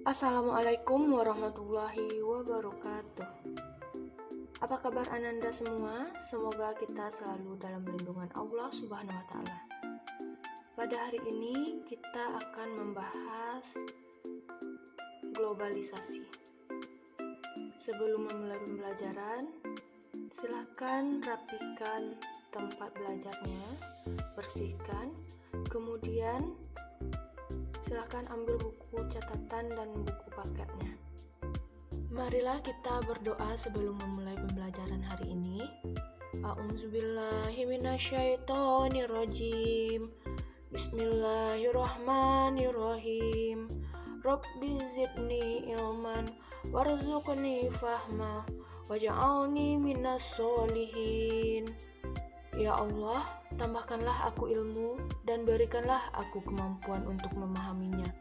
Assalamualaikum warahmatullahi wabarakatuh. Apa kabar Ananda semua? Semoga kita selalu dalam lindungan Allah Subhanahu wa Ta'ala. Pada hari ini kita akan membahas globalisasi. Sebelum memulai pembelajaran, silakan rapikan tempat belajarnya, bersihkan, kemudian silakan ambil buku catatan dan buku paketnya. Marilah kita berdoa sebelum memulai pembelajaran hari ini. A'udzubillahi minasyaitonirrajim. Bismillahirrahmanirrahim. Rabbi zidni ilman warzuqni fahma waj'alni minas solihin. Ya Allah, tambahkanlah aku ilmu dan berikanlah aku kemampuan untuk memahaminya,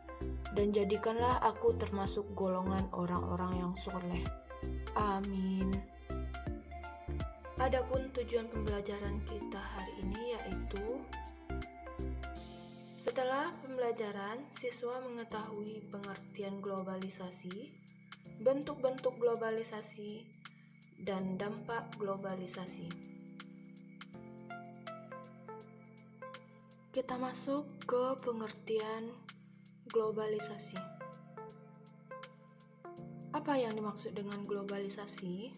dan jadikanlah aku termasuk golongan orang-orang yang soleh. Amin. Adapun tujuan pembelajaran kita hari ini yaitu setelah pembelajaran, siswa mengetahui pengertian globalisasi, bentuk-bentuk globalisasi, dan dampak globalisasi. Kita masuk ke pengertian globalisasi. Apa yang dimaksud dengan globalisasi?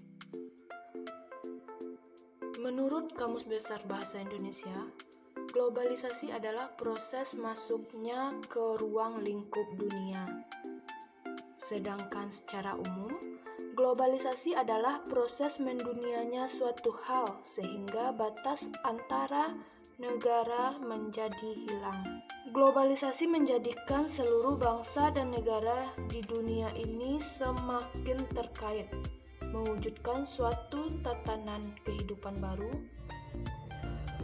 Menurut Kamus Besar Bahasa Indonesia, globalisasi adalah proses masuknya ke ruang lingkup dunia. Sedangkan secara umum, globalisasi adalah proses mendunianya suatu hal sehingga batas antara negara menjadi hilang. Globalisasi menjadikan seluruh bangsa dan negara di dunia ini semakin terkait, mewujudkan suatu tatanan kehidupan baru.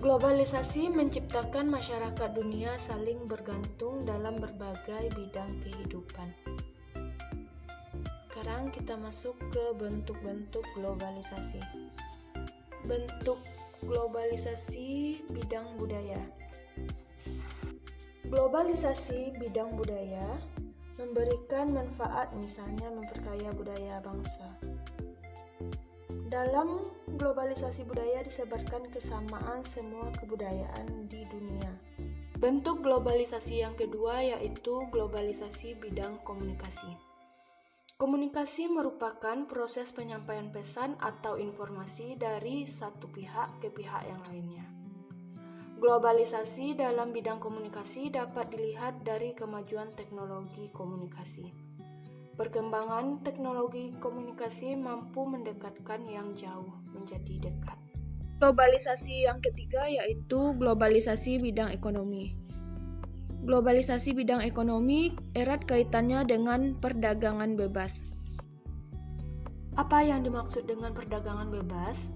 Globalisasi menciptakan masyarakat dunia saling bergantung dalam berbagai bidang kehidupan. Sekarang kita masuk ke bentuk-bentuk globalisasi. Bentuk globalisasi bidang budaya. Globalisasi bidang budaya memberikan manfaat, misalnya memperkaya budaya bangsa. Dalam globalisasi budaya disebarkan kesamaan semua kebudayaan di dunia. Bentuk globalisasi yang kedua yaitu globalisasi bidang komunikasi. Komunikasi merupakan proses penyampaian pesan atau informasi dari satu pihak ke pihak yang lainnya. Globalisasi dalam bidang komunikasi dapat dilihat dari kemajuan teknologi komunikasi. Perkembangan teknologi komunikasi mampu mendekatkan yang jauh menjadi dekat. Globalisasi yang ketiga yaitu globalisasi bidang ekonomi. Globalisasi bidang ekonomi erat kaitannya dengan perdagangan bebas. Apa yang dimaksud dengan perdagangan bebas?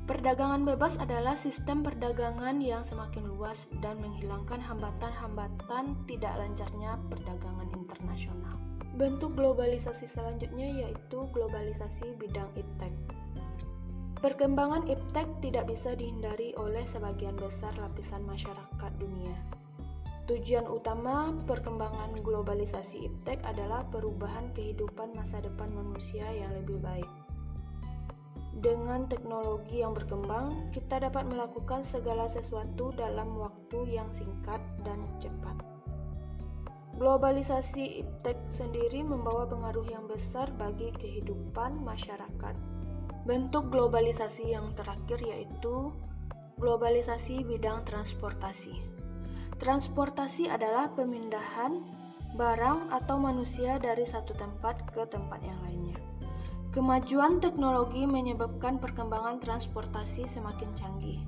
Perdagangan bebas adalah sistem perdagangan yang semakin luas dan menghilangkan hambatan-hambatan tidak lancarnya perdagangan internasional. Bentuk globalisasi selanjutnya yaitu globalisasi bidang iptek. Perkembangan iptek tidak bisa dihindari oleh sebagian besar lapisan masyarakat dunia. Tujuan utama perkembangan globalisasi iptek adalah perubahan kehidupan masa depan manusia yang lebih baik. Dengan teknologi yang berkembang, kita dapat melakukan segala sesuatu dalam waktu yang singkat dan cepat. Globalisasi iptek sendiri membawa pengaruh yang besar bagi kehidupan masyarakat. Bentuk globalisasi yang terakhir yaitu globalisasi bidang transportasi. Transportasi adalah pemindahan barang atau manusia dari satu tempat ke tempat yang lainnya. Kemajuan teknologi menyebabkan perkembangan transportasi semakin canggih.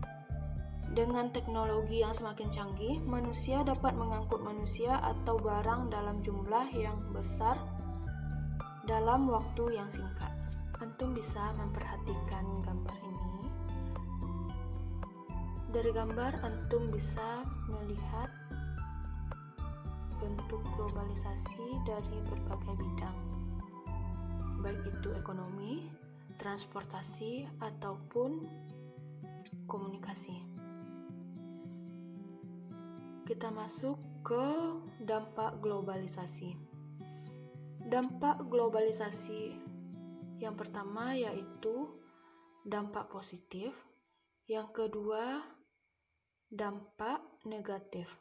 Dengan teknologi yang semakin canggih, manusia dapat mengangkut manusia atau barang dalam jumlah yang besar dalam waktu yang singkat. Antum bisa memperhatikan gambar ini. Dari gambar, antum bisa melihat bentuk globalisasi dari berbagai bidang, baik itu ekonomi, transportasi, ataupun komunikasi. Kita masuk ke dampak globalisasi. Dampak globalisasi yang pertama yaitu dampak positif, yang kedua dampak negatif.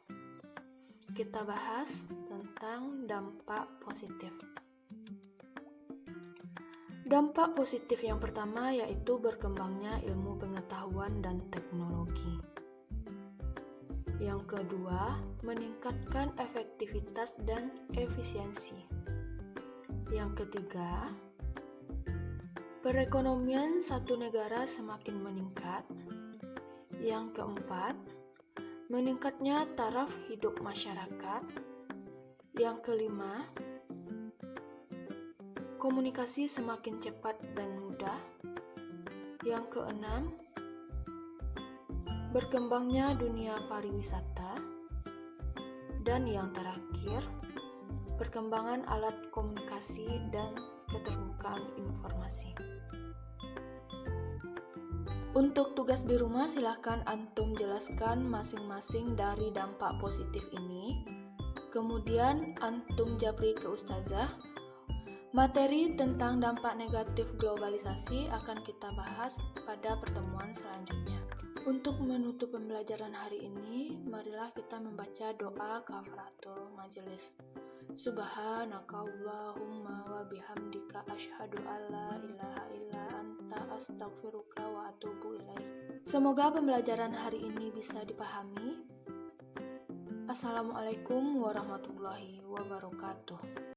Kita bahas tentang dampak positif. Dampak positif yang pertama yaitu berkembangnya ilmu pengetahuan dan teknologi. Yang kedua, meningkatkan efektivitas dan efisiensi. Yang ketiga, perekonomian satu negara semakin meningkat. Yang keempat, meningkatnya taraf hidup masyarakat. Yang kelima, komunikasi semakin cepat dan mudah. Yang keenam, berkembangnya dunia pariwisata. Dan yang terakhir, perkembangan alat komunikasi dan keterbukaan informasi. Untuk tugas di rumah, silahkan antum jelaskan masing-masing dari dampak positif ini. Kemudian antum japri ke ustazah. Materi tentang dampak negatif globalisasi akan kita bahas pada pertemuan selanjutnya. Untuk menutup pembelajaran hari ini, marilah kita membaca doa kafaratul majelis. Subhanakallahumma wa bihamdika asyhadu alla ilaha illa anta astaghfiruka wa atubu ilaik. Semoga pembelajaran hari ini bisa dipahami. Assalamualaikum warahmatullahi wabarakatuh.